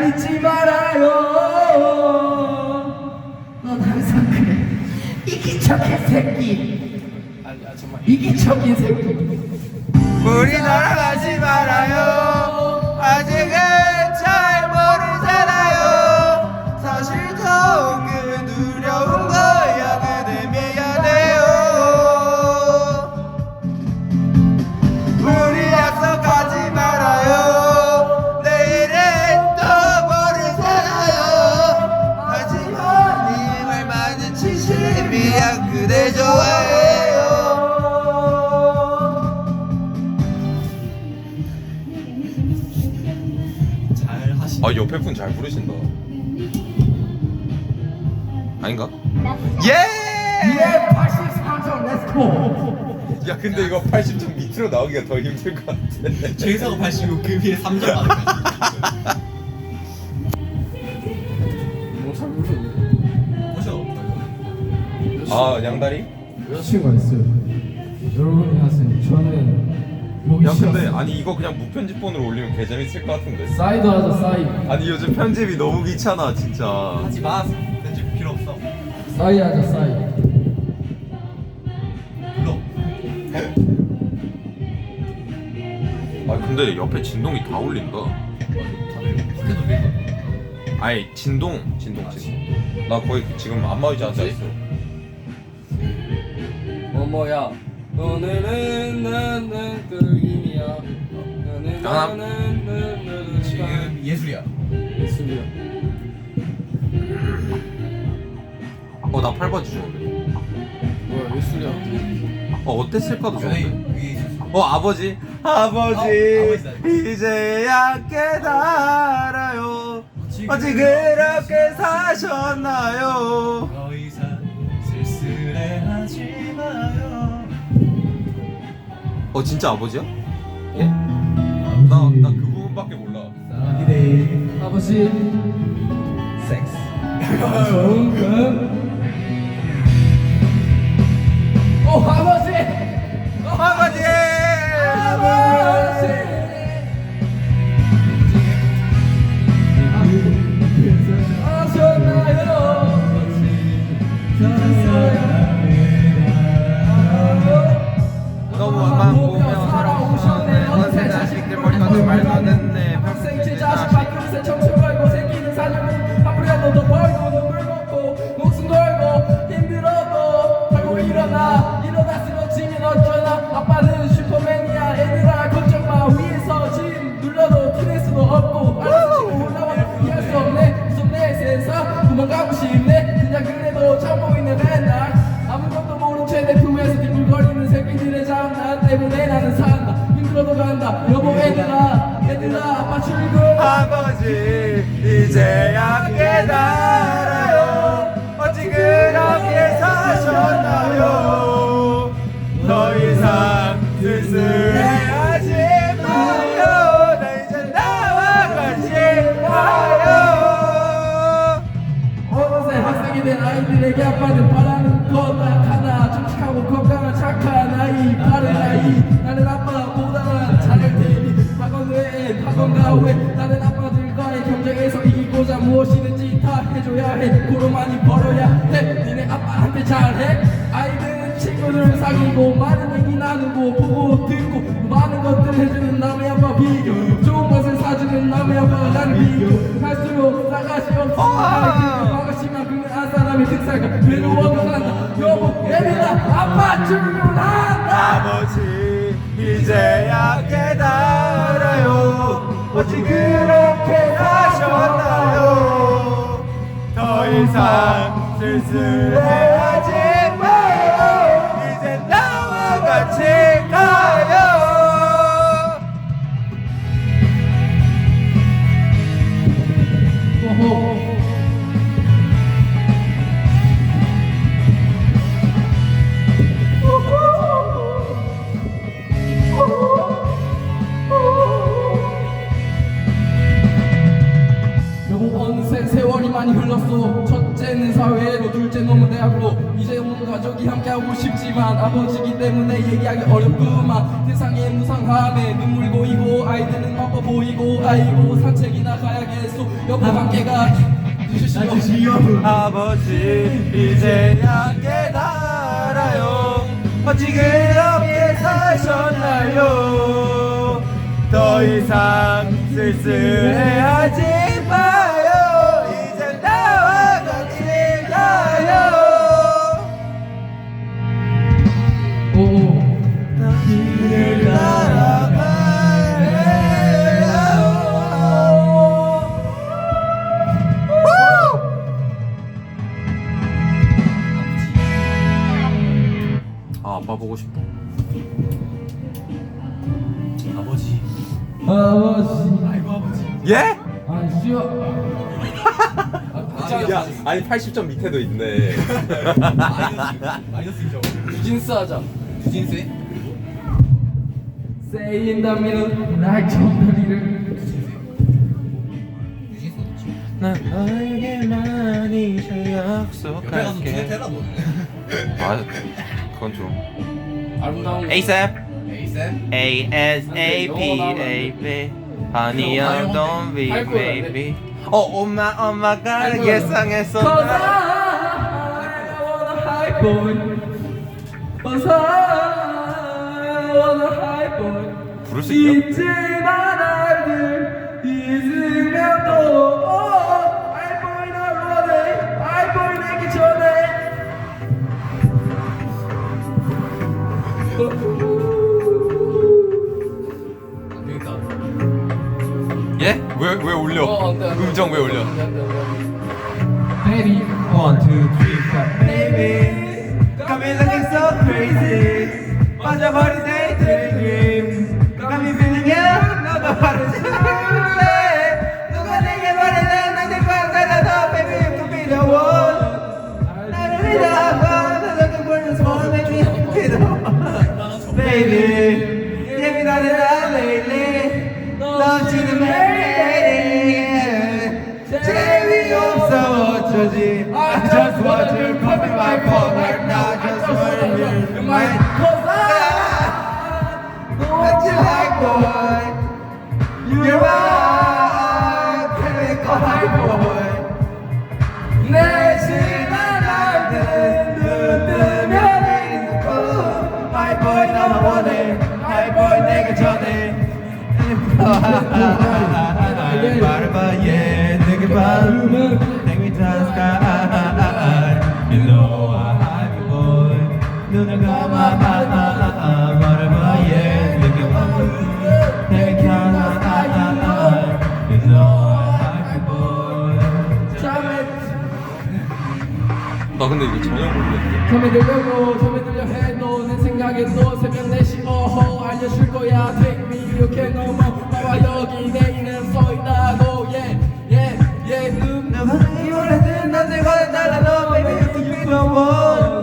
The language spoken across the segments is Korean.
믿지 말아요. 넌 항상 그래. 이기적인 새끼. 정말 이기적인 새끼. 우리 날아가지 말아요. 아직은 잘 모르잖아요. 사실 조금 두려운 거야. 그대 미안해요. 우리 약속하지 말아요. 내일은 또 모르잖아요. 하지만 이말 많은 진심이야. 그대 좋아해요. 아 옆에 분 잘 부르신다. 아닌가? 예! 84점 렛츠고. 야 근데 이거 80점 밑으로 나오기가 더 힘들 것 같아. 최희사가 85, 그 위에 3점 받을 오셔. 아 양다리? 여자친구가 있어요. 여러분이 하세요. 저는 목이 야 근데 쉬었어요. 아니 이거 그냥 무편집본으로 올리면 개 재밌을 것 같은데. 사이드 하자 사이드. 아니 요즘 편집이 너무 귀찮아 진짜. 하지 마. 편집 필요 없어. 사이드 하자 사이드. 불러. 아 근데 옆에 진동이 다 울린다. 다들 밖에 돌릴 거야. 아니 진동. 나 거의 지금 안마의자 앉아 있어. 뭐야? 오늘은 나는 끌림이야. 나는 지금 예술이야. 예술이야. 나 팔바지 좋은데. 뭐야 예술이야? 어땠을까도 전에 좋은데. 위에 있었어. 아버지 아버지다. 이제야 깨달아요. 어찌 그렇게 사셨나요? 더 이상 쓸쓸해하지 마요. 진짜 아버지야? 예? 나 그 부분밖에 몰라. 아버지. 섹스. 좋은 금. 아버지. 아버지! 아버지. 너무 원망 보며 살아오셨네. 어느새 자식들 머리카락 말도 듣네. 평생 제 자식 밥그릇에 청춘 걸고 새끼는 사냥은 아무래도 더 벌고 눈물 먹고 목숨 걸고 힘들어도 결국 일어나 쓰러지면 어쩌나. 아빠는 슈퍼맨이야. 애들아 걱정 마. 위에서 짐 눌러도 티낼 수도 없고 알아서 치고 올라와 이해할 수 없네. 무섭네 세상 도망가고 싶네. 그냥 그래도 잘 보이는 맨날 아무것도 모른 채 내 품에서 뒹굴거리는 새끼들의 장난 때문에 나는 산다. 힘들어도 간다. 여보 애들아 아빠 출근. 아버지 이제야 깨달아요. 어찌 그렇게 사셨나요? 더 이상 쓸쓸해하지 마요. 나 이제 나와 같이 가요. 어느새 학생이 된 아이들에게 아빠는 바라는 것 딱 하나. 정직하고 건강한 착한 아이 바른 아이. 나는 아빠보다는 잘할 테니 학원 외에 학원가 후에 다른 아빠들과의 경쟁에서 이기고자 무엇이든지 다 해줘야 해. 고로 많이 벌어야 해. 니네 아빠한테 잘해. 아이들은 친구들을 사귀고 많은 얘기 나누고 보고 듣고 많은 것들 해주는 남의 아빠 비교. 좋은 것을 사주는 남의 아빠가 나는 비교. 갈수록 나가시 없어. 아가씨만 그는 안 사람의 특사가 외로워도 간다. 여보 애들아 아빠 출근한다. 아버지 이제야 깨달아요. 어찌 그렇게 하셨나요? 더 이상 쓸쓸해하지 마요. 이제 나와 같이 가요. 여보 어느새 세월이 많이 많이 흘렀어. 첫째는 사회로, 둘째 놈은 대학로. 이제 온 가족이 함께하고 싶지만 아버지기 때문에 얘기하기 어렵구만. 세상에 무상함에 눈물 보이고 아이들은 바빠 보이고 아이고 산책이나 가야겠소. 여보 함께 가 주시오. 아버지 이제야 깨달아요. 어찌 그렇게 사셨나요? 더 이상 쓸쓸해하지 마요. 이제 나와 같이 가요. 오. 길을 아, 아빠 보고 싶다. 아버지. 아버지. 아이고 아버지. 예? 아 쉬어. 야, 아니 80점 밑에도 있네. 마이너스 2점. 뉴진스 하자. 두진세? Say in the middle like 정다리를. 유진스 어딨지? 난 너에게만이 옆에 가서 두세 약속할게. 테라 노래. 아, 그건 좀. 아름다운 ASAP. 에이셉? ASAP baby. Honey, I don't be baby. 엄마가 예상했어. Cause I wanna high boy. Cause I wanna high boy. 부를 수 있냐? 잊지만 알들 잊으면 또 high boy 나로 원해. high boy 내기 전에. 안 되겠다. 예? 왜 올려? 안 돼, 안 돼. 음정 왜 올려? Baby. 1, 2, 3, 4 Baby Got me looking so crazy 빠져버린 내 dream Got me feeling it 너도 바로 줄래 누가 내게 말해 난 내가 달라도 Baby you can be the one 나를 믿어 I'm looking for this one Baby you can be the one Baby 예민하네 나 lately 넘치는 lady 재미없어 어쩌지 I just want you come in my phone right now Just want you in my What you like boy You're my chemical high boy 내 시간 알든 눈 뜨면 있고 High boy 나만 원해 High boy 내가 전해 말해봐 yeah 내게 봐 Take me to the sky You know I'm happy boy 눈을 감아 말해봐 yeah 내게 봐 Take me to the sky You know I'm happy boy 나 근데 이거 전혀 모르겠는데 잠에 들려고 잠에 들려 해도 내 생각에 또 새벽 4시 어허 알려줄 거야 Take me 이렇게 넘어 봐봐 여기 내일은 서있다고 Yeah yeah yeah 너가 내게 원하든 난 내가 달라도 Baby you can be the one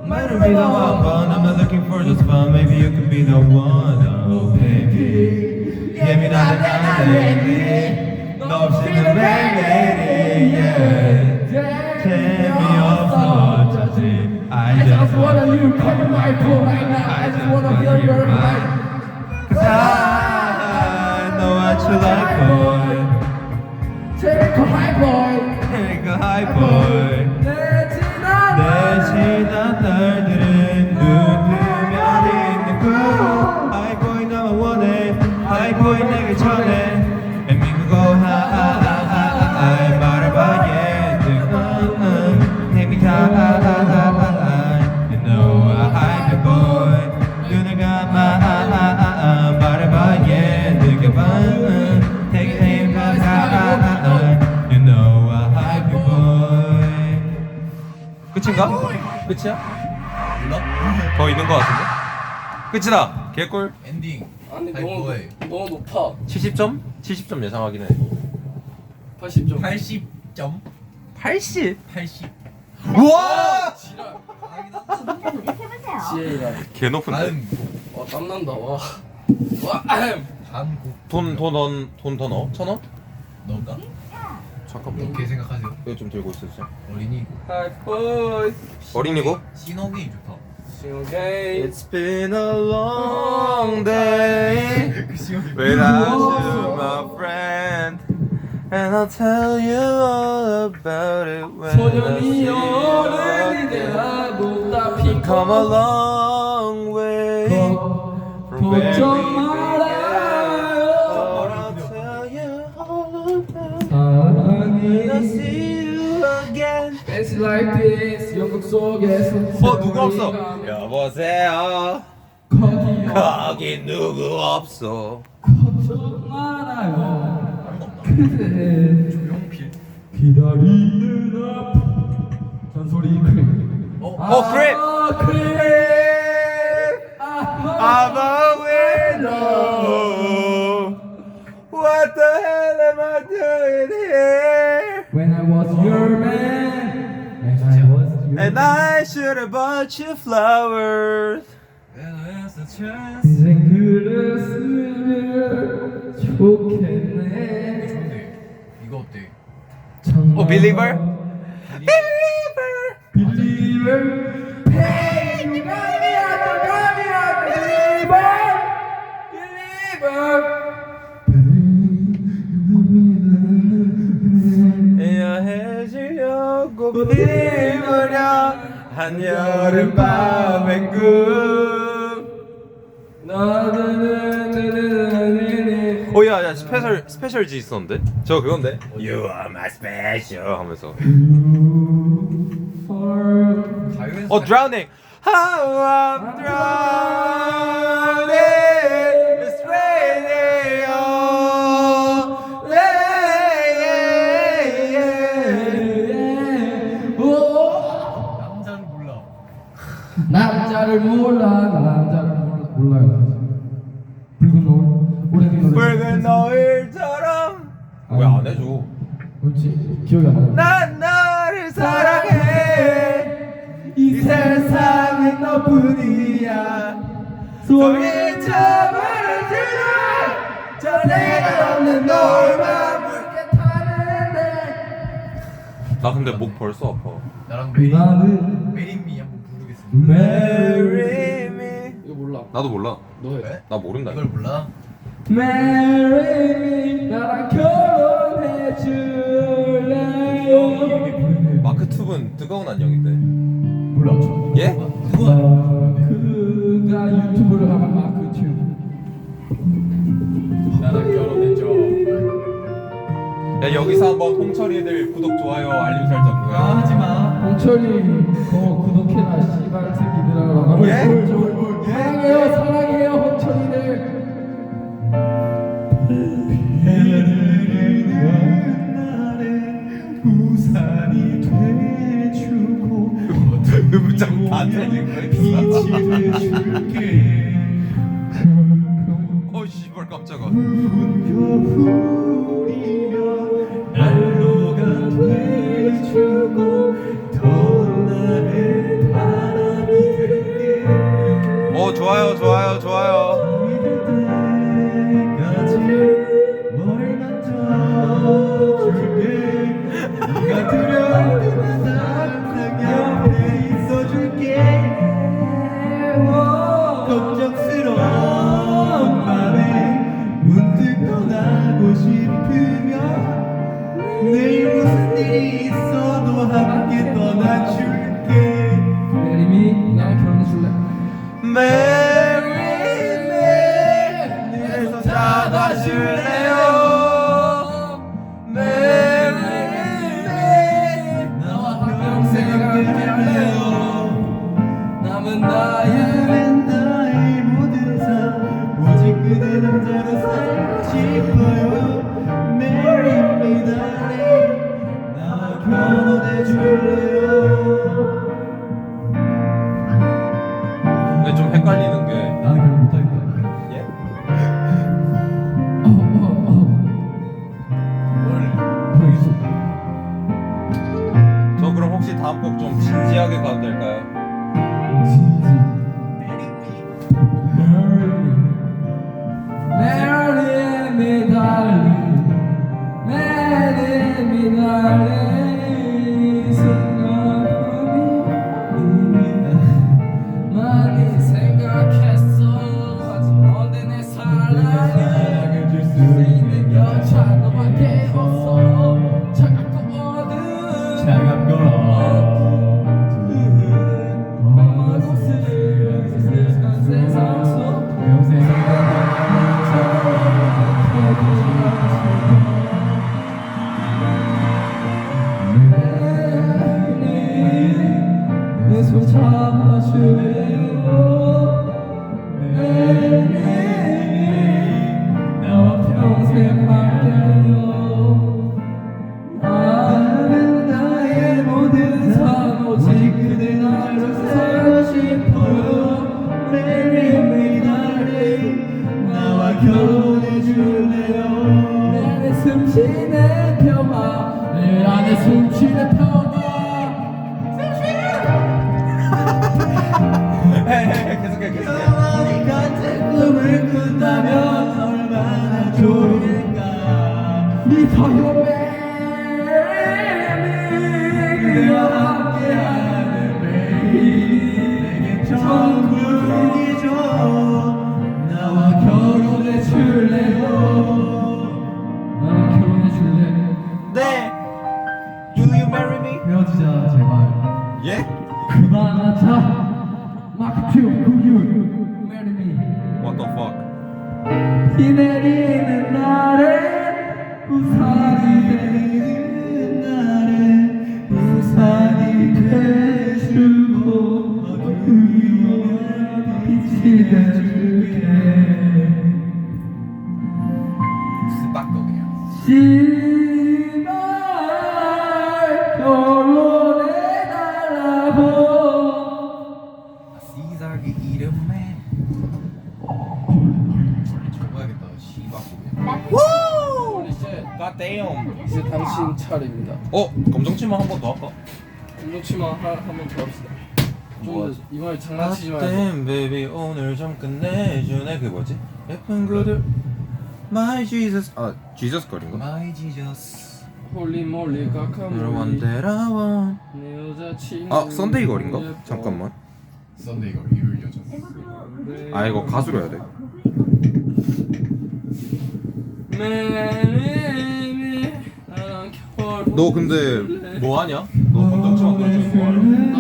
Might be the one but I'm not looking for just fun Maybe you can be the one Oh baby 예민하다 나 baby 너 없이는 baby yeah 재미없어 어쩌지 I just wanna you come in my phone right now I just wanna feel your mind Cause I know what you like boy Take a high boy Take a high boy 내 지난 내 지난 날들은 눈 뜨면 있는 꿈 High boy 나만 원해 High boy 내게 전해 And we can go high 말해봐 yeah Take me high You know I'm high boy 눈을 감아 말해봐 yeah 느껴봐 Take me high You know I'm high boy 끝인가? 끝이야? 몰라? 더 있는 거 같은데? 끝이다! 개꿀 엔딩. 아니 하이보이. 너무 높아 70점? 70점 예상하긴 해 80점 80점? 80? 80. 우와! 지랄 해보세요. 지혜이라 개 높은데? 다음. 와 땀난다 와 다음 곡 돈 더 넣어? 1,000원? 넣을까? 잠깐만. 어떻게 생각하세요? 이거 좀 들고 있었죠. 어린이 하이보이 어린이고? 신호 게임 좋다. 오케이. It's been a long day without you, my friend, and I'll tell you all about it when I 소년이 see you 어른이 again. 되라고 다 피고 Come a long way from where we 걱정 began. 말아요. But I'll tell you all about it when I 사랑이 see you again. It's like this 영국 속에서 누구 없어? 여보세요. 거기요 거기 누구 없어? 걱정 말아요 그대 조용필. 기다리는 앞 잔소리 크림 크림! 크림 I'm a window. What the hell am I doing here? When I was your man When I was your And I should have bought you flowers. There's a chance. 인생 그랬으면 좋겠네 좋은데 이거 어때? Oh, believer? Believer Hey you got me out Believer 헤어지려고 피우려 한여름 밤의 꿈. 오야 스페셜 G 있었는데? 저 그건데? You are my special 하면서 가요에서 drowning. How I'm drowning. It's raining all day. 남자는 몰라. 남자를 몰라요 붉은 노을 오래된 노래 붉은 노을처럼 왜 안 해줘? 그렇지 기억이 안 나. 난 너를 사랑해. 이 세상은 너뿐이야 소리쳐버려 들어 전해가 없는 너만 붉게 타는데. 나 근데 목 벌써 아파. 나랑 나는 메인미 한번 부르겠습니다. Marry me. 이거 몰라 나도 몰라. 너 해. 왜? 나 모른다. 이걸 몰라? Marry me 나랑 결혼해 줄래요 마크 툽은 뜨거운 안녕인데. 몰라 예? 그가 유튜브를 하면 마크 튜 나랑 결혼했죠. 야 여기서 한번 홍철이 애들 구독 좋아요 알림 설정 그거. 하지마. 홍철이 구독해라 씨발 새끼들아 예? 사랑해요 사랑해요 홍철이들 우산이 돼주고 음정 다 틀린 거 있어. 어 씨발 깜짝아. 난로가 돼주고 더 나의 바람이 될게 좋아요 좋아요 좋아요. 뭘 만져줄게 네가 두려울 때마다 옆에 있어줄게 걱정스러운 맘에 문득 떠나고 싶으면 내일 무슨 일이 있어도 함께 떠나줄게 메리미 나랑 결혼해줄래? Marry me. 내 손 잡아줄래요? Marry me. 나와 평생을 함께할래요 남은 나의 모든 삶 오직 그대 남자로 살고 싶어요 Marry me darling 나와 결혼해줄래요 근데 좀 헷갈리는 게 나는 결혼 못하겠다 예? 모르겠어 저 그럼 혹시 다음 곡 좀 진지하게 가도 될까요? Marry me darling Marry 미나리 생각하니 많이 생각했어. 하지만 언제 내 사랑을 줄 수 있는 여자 너밖에 없어. 차갑고 어두운 험한 곳을 세상 속 내손 잡아줄래요. 나와 평생 함께요. 나는 나의 모든 삶 오직 그대 나를 살고 싶어요. Marry me darling 나와 결혼해줄래요. 내 안에 숨쉬는 평화 내 안에 숨쉬는 평화 계속해. 영원히 같은 꿈을 꾼다면 얼마나 좋을까. 믿어요 baby 그대와 함께하는 매일 내겐 천국이죠. 나와 결혼해줄래요. 나랑 결혼해줄래. 네. Do you marry me? 헤어지자 제발. 예? 그만하자. 마크 구유 Marry me. What the fuck? 비 내리는 날에 우산이 되는 날에 우산이 돼주고 그리워의 빛이 돼줄게. 스파크 그냥. 제발 결혼해달라고. 시작의 이름에 적어야겠다. 시바꾸네. God damn. 이제 당신 차례입니다. 검정치마 한 번 더 할까? 운동치마 한번 더 합시다. 뭐? 좀 이번에 장난치지 말고. damn baby 오늘 좀 끝내주네. 그 뭐지? 예쁜 그들 My Jesus. Jesus 거리인가? My Jesus. 홀리 몰리 You're 까까몰리 one that I want. 내 여자친구. 썬데이 거리인가? 잠깐만. 썬데이가 일요일 여자. 이거 가수로 해야 돼. 나랑 결혼. 너 근데 뭐 하냐? 너 검정치마 그려주는 거 하냐? 나?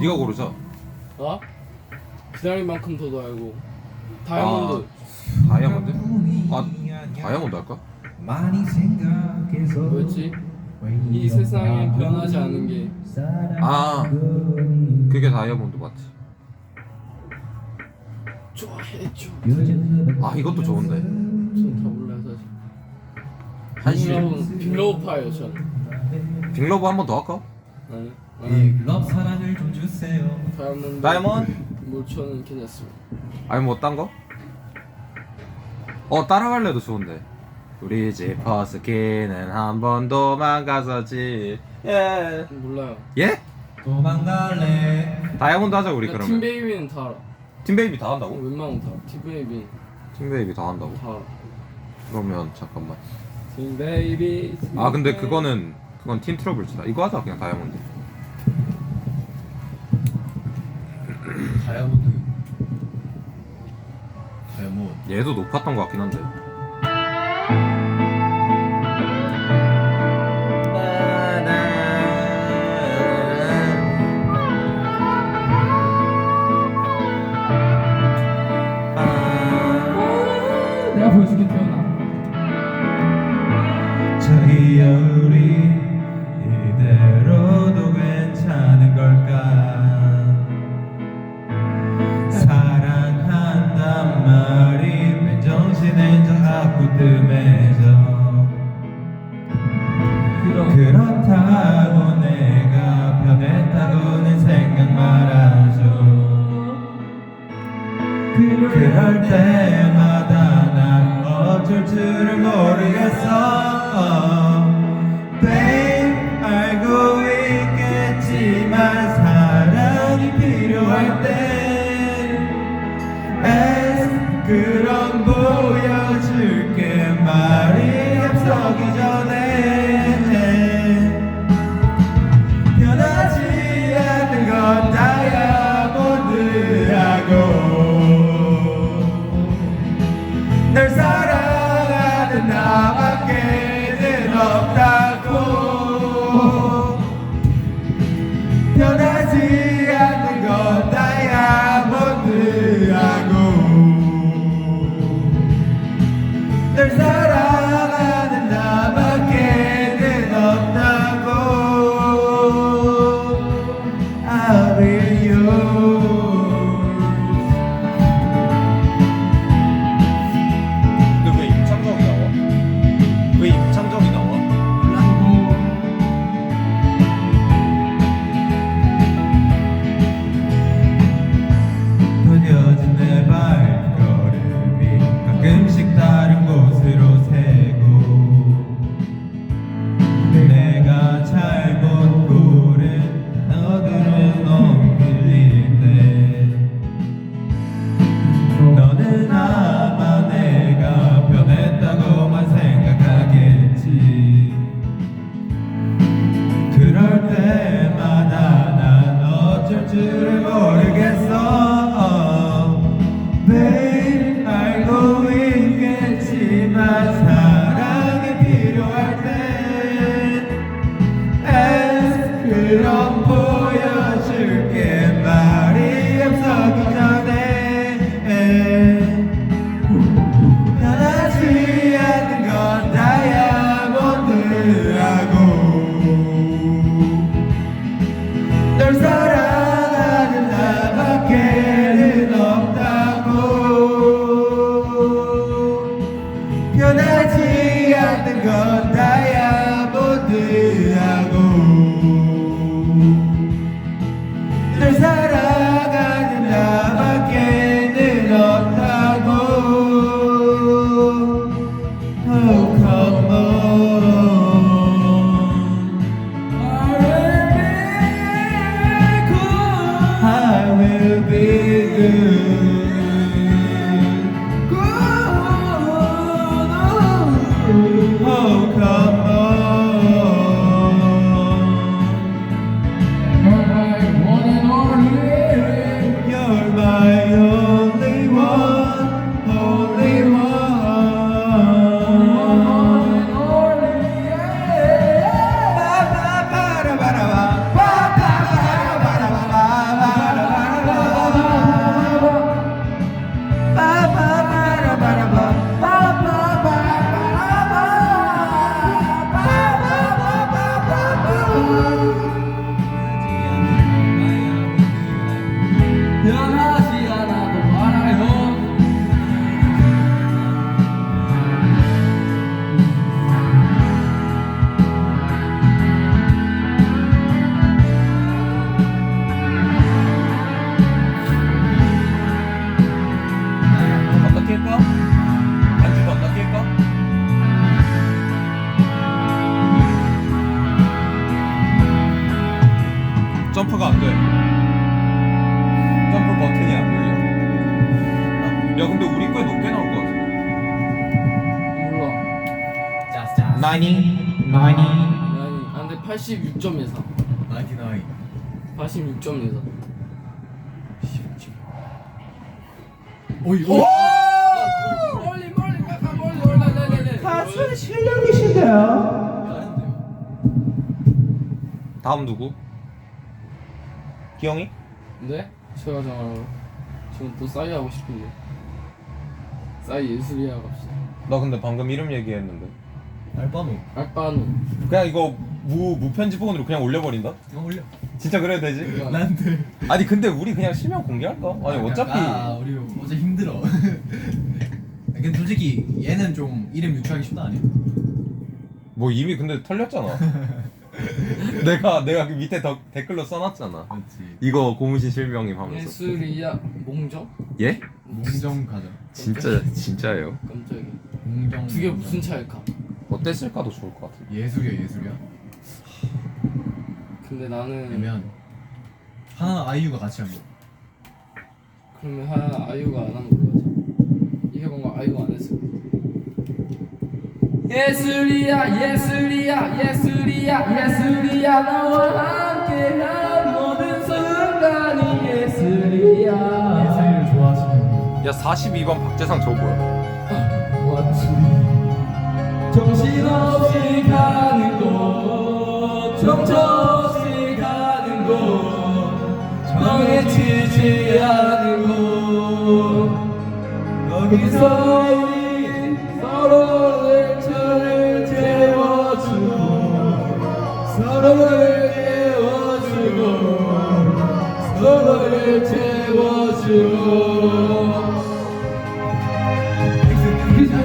네가 고르자. 나? 기다릴 만큼 더도 알고. 다이아몬드. 다이아몬드? 다이아몬드 할까? 많이 생각해서 뭐였지? 이 세상엔 변하지 않은 게. 그게 다이아몬드 맞지? 좋아해줘. 이것도 좋은데. 전다 몰라요 사실. 한시. 빅러브파예요 저는. 빅러브 한 번 더 할까? 아니. 빅럽 사랑을 좀 주세요. 다이아몬드? 뭐 저는 괜찮습니다. 아니 뭐 딴 거? 따라갈래도 좋은데. 우리 집 허스키는 한 번 도망가서지. 예. 몰라요. 예? 도망갈래. 다이아몬드 하자 우리 나 그러면. 팀베이비는 다 알아. 팀베이비 다 한다고? 웬만한 거 다. 팀베이비 팀베이비 다 한다고? 다 알아. 그러면 잠깐만. 팀베이비. 근데 그건 팀 트러블즈다. 이거 하자 그냥 다이아몬드. 다이아몬드. 얘도 높았던 것 같긴 한데. 내가 보여줄게 태어나. 저희 우리 이대로도 괜찮은 걸까? 사랑한단 말이 맨정신에 자꾸 뜸해져. 그렇다고 내가 변했다고는 생각 말아줘. 그럴 때마다 난 어쩔 줄을 모르겠어. Babe 알고 있겠지만 사랑이 필요할 때 그럼 보여줄게. 말이 앞서기 전에 다이아몬드하고 널 살아가는 나밖에는 없다고. Oh come on, I will be good. Oh come on, you're my only one, only one. 변하지 않아도 알아요. 건너뛸까? 안주 건너뛸까? 점프가 안 돼. 점프 버튼이 안 눌려. 야 근데 우리 꽤 높게 나올 것 같은데. 몰라. 90. 아니, 근데 86.14. 86.14. 오이 멀리 가까 멀리 올라. 가수 실력이신데요. 다음 누구? 기영이? 네? 제가 지금 또 싸이 하고 싶은데. 싸이 예술이야 갑시다. 나 근데 방금 이름 얘기했는데. 알바노. 알바노. 그냥 이거 무편집본으로 그냥 올려버린다? 올려. 진짜 그래야 되지? 난데. 아니 근데 우리 그냥 실명 공개할까? 아니 어차피 우리 어제 힘들어. 근데 솔직히 얘는 좀 이름 유추하기 쉽다 아니야? 뭐 이미 근데 털렸잖아. 내가 그 밑에 댓글로 써놨잖아. 그렇지. 이거 고무신 실명임 하면서. 예술이야 몽정? 예? 몽정 가자. 진짜예요? 깜짝이야. 몽정. 두 개 무슨 차일까? 어땠을까도 좋을 것 같아. 예술이야. 근데 나는 그러면 하나 아이유가 같이 한 거. 그러면 하나 아이유가 안 한 걸로 하자. 이게 뭔가 아이유가 안 했을 거야. 예술이야 너와 함께한 모든 순간이 예술이야. 예술이를 좋아하시는. 야 42번 박재상 저거 뭐야? 정신없이 가는 곳 정처없이 가는 곳 정해지지 않은 곳 거기서 우리 서로를 채워주고 서로를 채워주고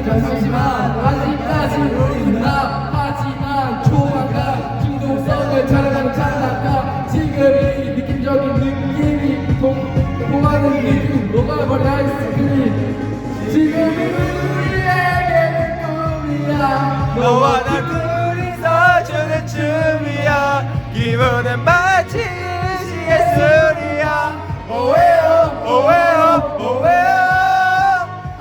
하지만 아직까지 우리는 하지만 조만간 중독성을 자랑하는 장난감 지금이 느낌적인 느낌이 통하는 느낌 녹아버린 아이스크림 지금이 우리에게는 꿈이야 너와 나 둘이서 주는 춤이야. 기분은 마치 예술이야. 오웨오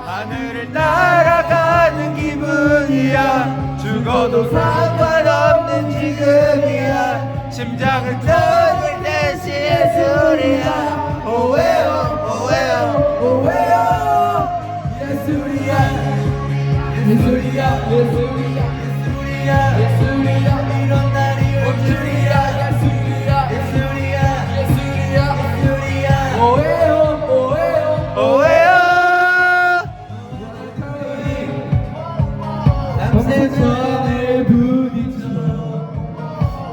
하늘을 날아가는 기분이야. 죽어도 상관없는 지금이야. 심장을 터질 듯이 예술이야. 오웨오 예술이야. 이런 날이 올 줄이야. 예술이야. 오웨오 밤새 천을 부딪혀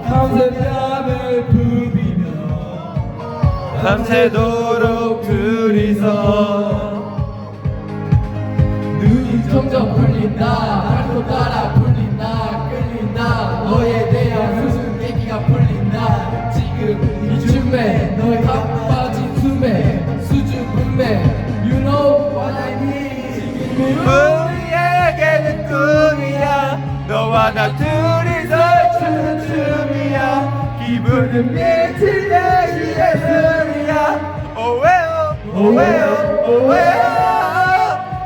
밤새 뺨을 부비며 밤새도록 둘이서 눈이 점점 풀린다 발도 따라 풀린다 너와 나 둘이서 추는 춤이야 기분은 미칠 듯이 예술이야 오웨오 오웨오 오웨오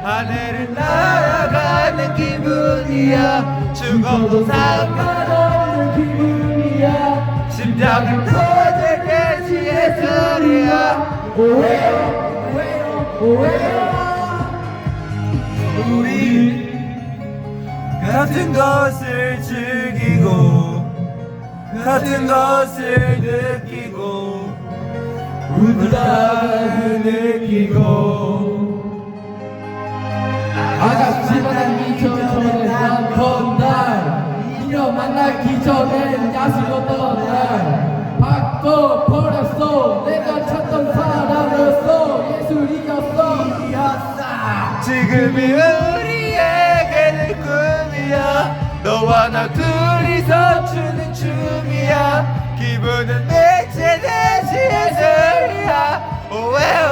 하늘을 날아가는 기분이야 죽어도 상관없는 기분이야 심장을 터질 듯이 예술이야 오웨오 오웨오 오웨오 우리 같은 것을 즐기고 같은 것을 느끼고 울다가 느끼고 아깝지만 하기 전에 난 건달 이녀 만나기 전엔 야수였던 날 바꿔버렸어 내가 찾던 사람이었어 예술이었어 지금이 우리에게는 꿈이야 너와 나 둘이서 추는 춤이야 기분은 미친 듯이 예술이야 오웨오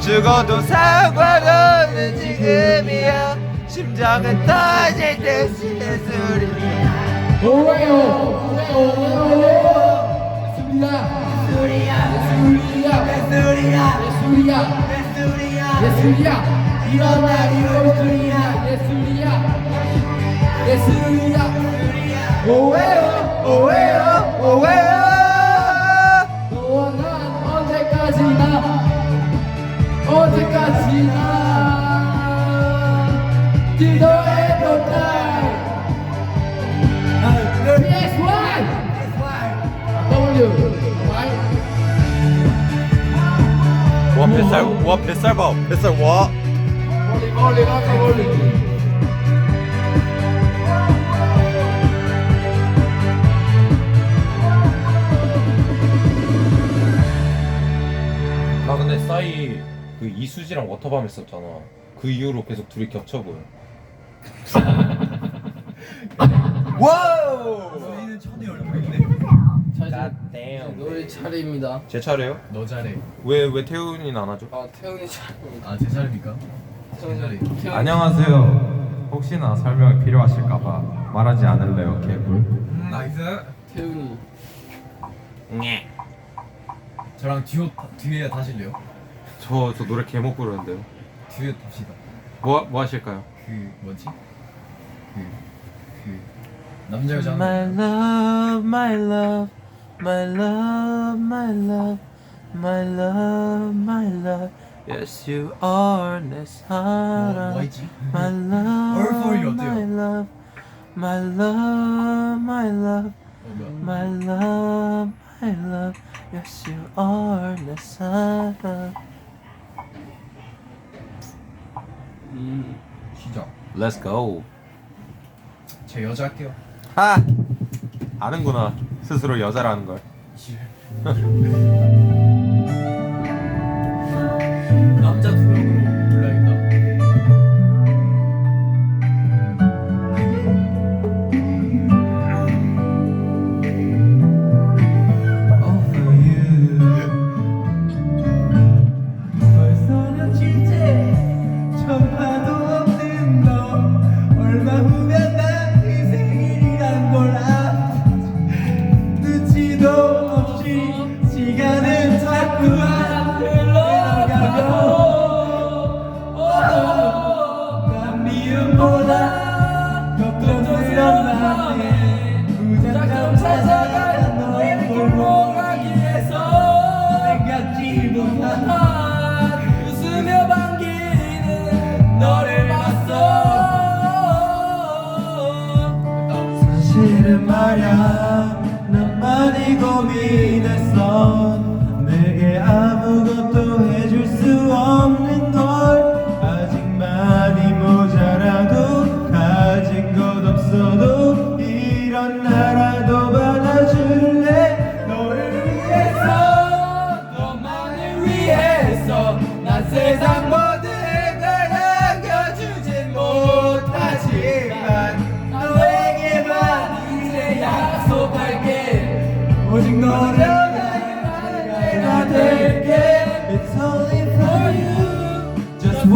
죽어도 상관없는 지금이야 심장은 터질 듯이 예술이야 오웨오 오웨오 오웨오 예술이야 예술이야 예술이야 예술이야 예술이야 일어나 예술이야 예술이야 예술이야 오웨오 오웨오 오웨오 너와 난 언제까지나 Till the end of time PS1 W Y 와 뱃살 봐 뱃살 와 멀리 가까 멀리 나 근데 싸이 그 이수지랑 워터밤 했었잖아. 그 이후로 계속 둘이 겹쳐 보여. 와우 저희는 천이 얼굴인데 노래 차례입니다. 제 차례요? 너 잘해. 왜 태훈이는 안 하죠? 아 태훈이 차례입니다. 아 제 차례입니까? 태훈이 안녕하세요. 혹시나 설명이 필요하실까봐 말하지 않을래요, 개꿀. 나이스. 태훈이 네. 저랑 뒤에 타실래요? 저 노래 개못 부르는데요. 뒤에 탑시다. 뭐 하실까요? 그 뭐지? 그 남자 여자 My love, my love, my love, my love, my love, my love. Yes, you are 내 사랑. 뭐 있지? My love, All for you my 어때요? love, my love, my love, 뭐야? my love, my love. Yes, you are 내 사랑. 시작. Let's go. 제 여자 할게요. 하! 아는구나. 스스로 여자라는 걸. 남자 두 명으로 불러야겠다. 전파도 없는 너 얼마 후면 난 네 생일이란 걸 알아 눈치도 없이 시간은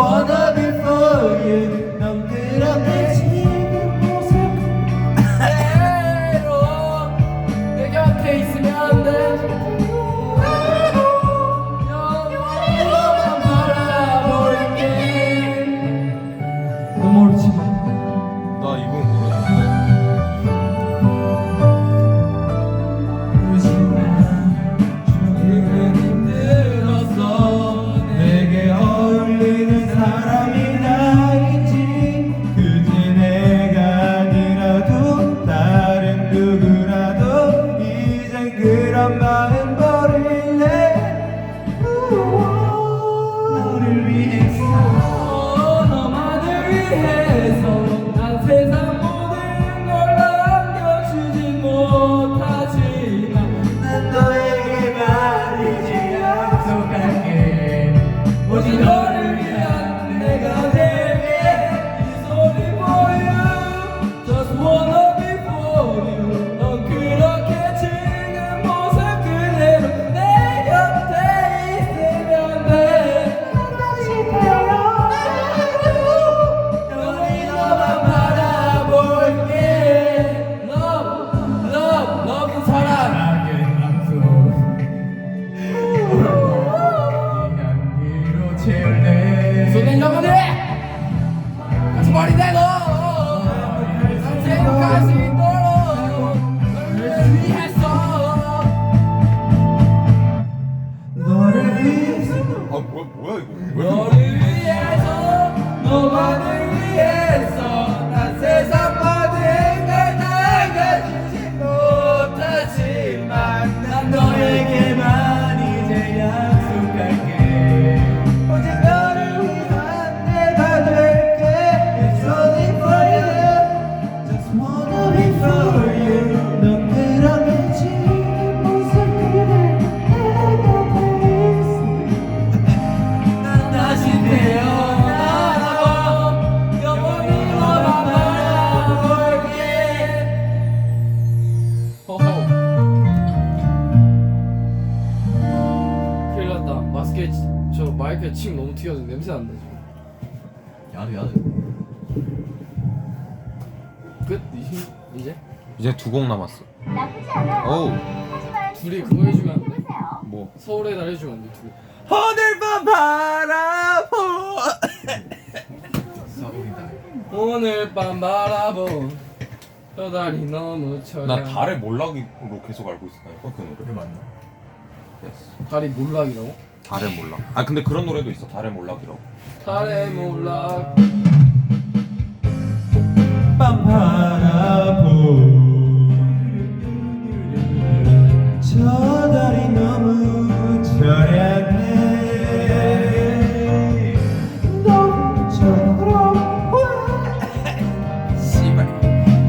wanna be for you. 넌 그렇게 지금 모습 그대로 내 곁에 있으면 안 돼. 영원히만 바라볼게. 너무 어렵지 마. 나 이 부분 모르겠어. 힘들었어. 내게 어울리는 사람이 나 있지. 그지 내가 아니라도 다른 누구라도 이젠 그런 마음 버릴래. 너를 위해서 너만을 위해서 난 세상 모든 걸 남겨주지 못하지만 난 너에게 말이지 약속할게. 오직 너를 위한 내가 될게. It's only for you, just wanna be for you. 넌 그렇게 지금 모습 그대로 내 곁에 있으면 돼. 영원히 너만 바라볼게. Love, love, love 사랑. 작은 방송 향기로 채울래. 손은 영원히 같이 머리 대고 생각할 수 있도록 너를 위해서. 너를 위해서 아 뭐야 이거? 너를 위해서 너만을 위해서 난 세상 모든 걸 남겨주지 못하지만 난 너에게만 이제 약속할게. 오직 너를 위한 내가 될게. It's only for you, just wanna be for you. 넌 그렇게 지금 모습 그대로 난 다시 태어나고 영원히 너만 바라볼게. 허허. 큰일 났다. 마스크에 저 마이크에 침 너무 튀어서 냄새 난다 지금. 야도 야도. 끝? 이제? 이제 2곡 남았어. 나쁘지 않아요. 어우. 하지만 둘이 그거 해주면 안 돼? 해보세요. 뭐? 서울의 달 해주면 안 돼? 둘이. 오늘 밤 바라보. 오늘 밤 바라보 저 달이 너무 처려. 나 달의 몰락으로 계속 알고 있었다니까 그 노래. 그게 맞나? 달이 몰락이라고? 달의 몰락. 아 근데 그런 노래도 있어. 달의 몰락이라고. 달의 몰락. 밤 바라보. 저 달이 너무 처량해. 너처럼 씨발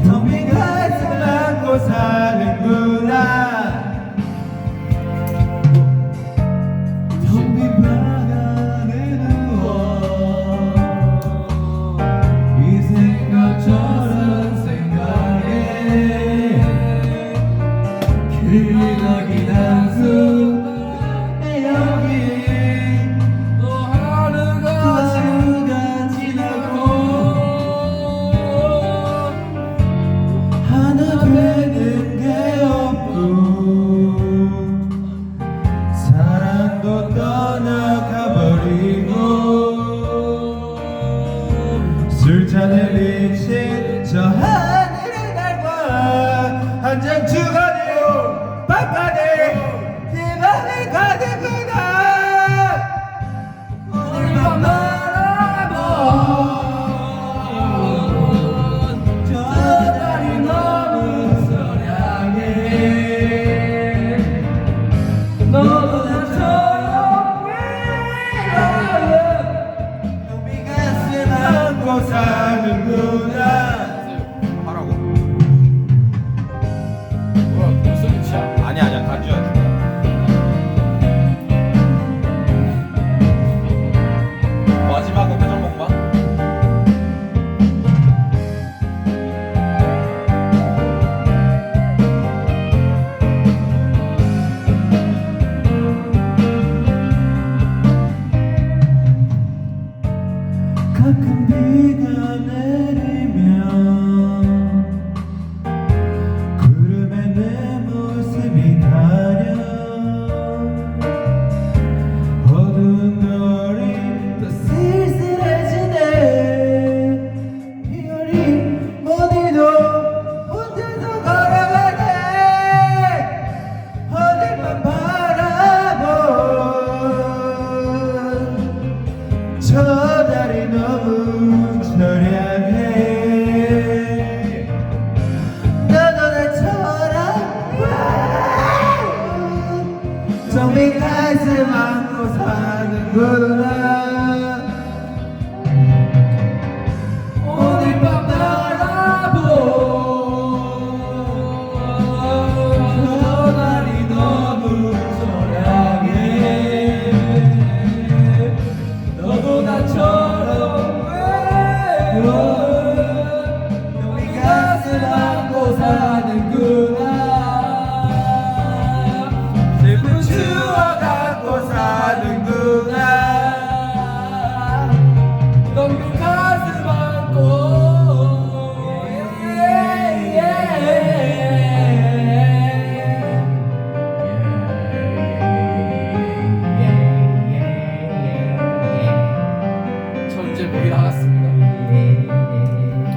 텅빈 가슴 안고 사는구나. 텅빈 방 안에 누워 이 생각 저런 생각에 그러긴 한숨 여기 또 하루가 수가 지나고 하나 되는 게 없고 사랑도 떠나가버리고 술잔에 비친 저 하늘의 달과 한 장 주가되어 바깥에 네 맘을 가득구나. 오늘 밤 바라본 저 달이 너무 선량해. 너도 나처럼 외로운 텅빈 가슴 안고 사는구나. 하라고. 뭐야 벌써 끝이야? 아니야 간주야. 마지막은 회전목마. 가끔 비가 내리면 구름에 내 모습이 가려 어두운 거리 또 쓸쓸해지네 이별이 어디도 혼자서 걸어가네 어딜만 바라본 저 달이 너무 처량해 너도 나처럼 정빈 가슴 안고 사는구나 오늘 밤 바라본 저 달이 너무 처량해 너도 나처럼 너희 가슴 안고 사는구나 슬픈 추억 갖고 사는구나 너희 가슴 안고 저 이제 목이 나갔습니다.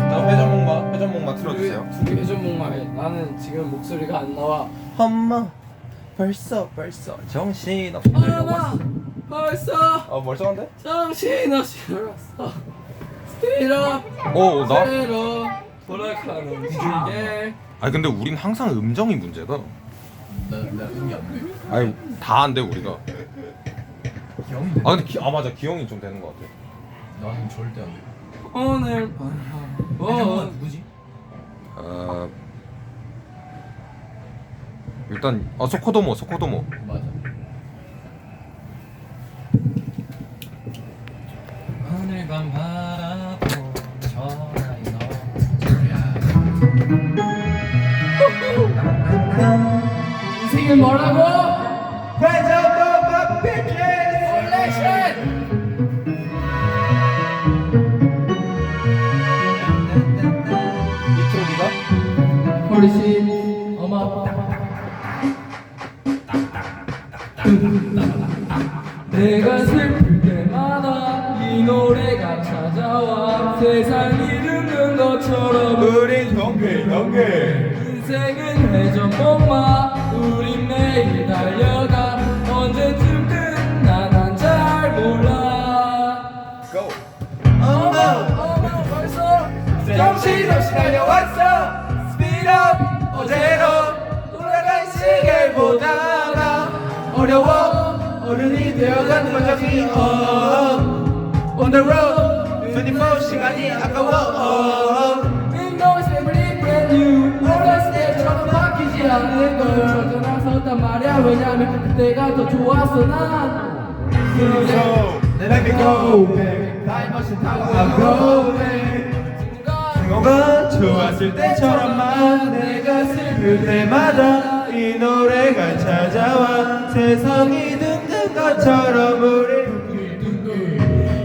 자 회전목마 틀어주세요. 두개 회전목마에 나는 지금 목소리가 안 나와. 엄마 벌써 정신없이 들려왔어. 벌써 멀쩡한데? 정신없이 들었어. 스피드업 나? 새로 돌아가는 길에 아니 근데 우린 항상 음정이 문제다. 나 음이 안 돼. 아니 다 안 돼 우리가. 기억이 돼. 아 근데 맞아 기영이 좀 되는 것 같아. 나는 절대 안 돼. 오늘 회전목마 누구지? 일단 소코도모 맞아. 하늘밤 바라보 전화이 인생은 뭐라고? 회전목마 삐질 콜렉션 이트로디가? 홀리신 어마 내가 슬플 때마다 이 노래가 찾아와 세상이 흐르는 것처럼 우린 동글 인생은 회전목마 우린 매일 달려가 언제쯤 끝나 난 잘 몰라 Go. 어머 벌써 정신없이 달려왔어 Speed up 어제로 돌아간 시계를 보다가 어려워 어른이 되어가는 과정이 On the road 24시간이 아까워 Windows every brand new 어렸을 때처럼 바뀌지 않는 걸 저도 나섰단 말이야 왜냐면 그때가 더 좋았어 난 Let me go back 타임머신 타고 I'm going 친구가 좋았을 때처럼만 내가 슬플 때마다 이 노래가 찾아와 세상이 둥근 것처럼 우리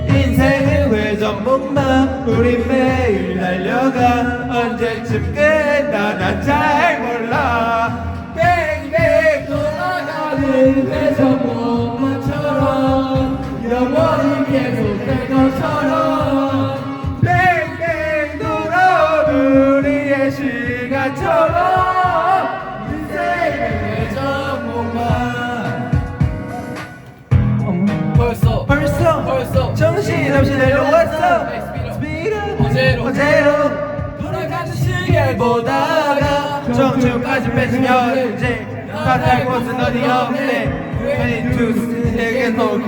인생은 회전목마 우리 매일 달려가 언제쯤 끝나 난 잘 몰라 뱅뱅 돌아가는 회전목마처럼 영원히 계속될 것처럼 뱅뱅 돌아오는 우리의 시간처럼 인생의 회전목마 벌써 정신없이 내려왔어 어제로 돌아가는 시계를 보다가 정중까지 뺏으면 이제 다탈 곳은 어디 없네 22 내겐 그럼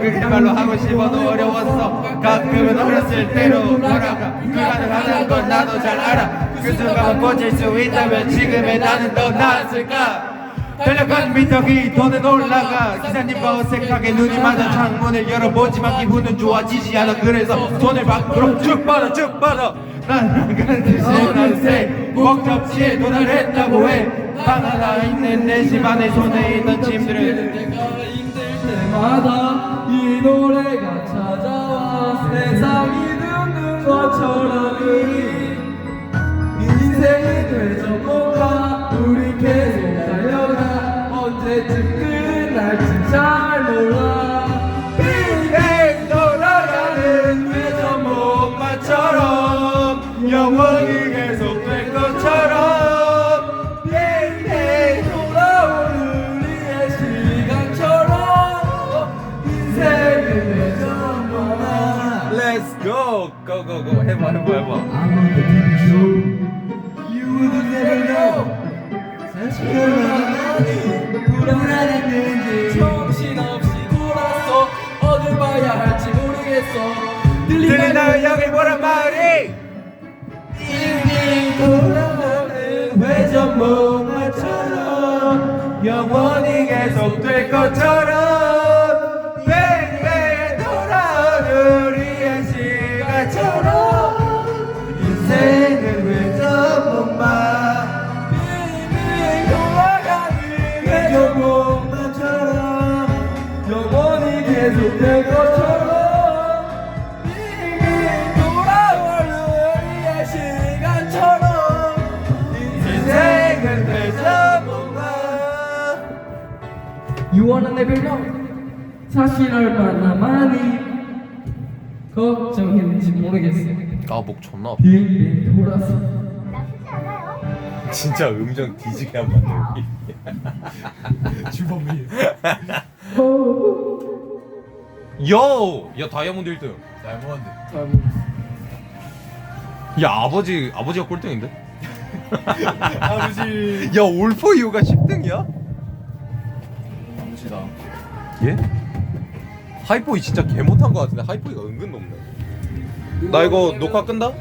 그야말로 하고 싶어도 어려웠어 가끔은 어렸을 때로 돌아가 불가능하다는 건 나도 잘 알아 그 순간을 꽂힐 수 있다면 지금의 나는 더 나았을까 달려가는 미터기 돈은 올라가 기사님과 어색하게 눈이 맞아 창문을 열어보지만 기분은 좋아지지 않아 그래서 손을 밖으로 쭉 뻗어 난 어느새 목적지에 도달했다고 해방 하나 있는 내 집 안에 손에 있던 짐들을 내가 힘들 때마다 이 노래가 찾아와 세상이 것처럼 인생이 되전모가 우리 계속 달려가 언제쯤 끝날지 잘 몰라 빙빙 돌아가는 회전목마처럼 영원히 계속될 것처럼 빙빙 돌아오는 우리의 시간처럼 인생은 되전모가 Let's go. Go go go. 해봐. I'm on the TV show You would never know 사실은 불안했는지 정신없이 돌았어 어딜 봐야 할지 모르겠어 들리나요 여기 보란 말이 빙빙 돌아가는 회전목마처럼 영원히 계속될 것처럼 뱅뱅 돌아오는 우리의 시간처럼 인생은 회전목마 빙빙 돌아가는 회전목마처럼 영원히 계속될 것처럼 빙빙 돌아오는 우리의 시간처럼 인생은 회전목마 You wanna never know 사실 얼마나 많이 걱정했는지 모르겠어 아목 존나 아파. 빙빙 돌아서 나쁘지 않아요. 진짜 음정 뒤지게 한 만들. 주범이. 요! 야 다이아몬드 1등. 다이아몬드. 야 아버지가 꼴등인데? 아버지. 야 올포유가 10등이야? 아버지다. 예? 하이포이 진짜 개 못한 거 같은데 하이포이가 은근 높네. 나 이거 녹화 끈다?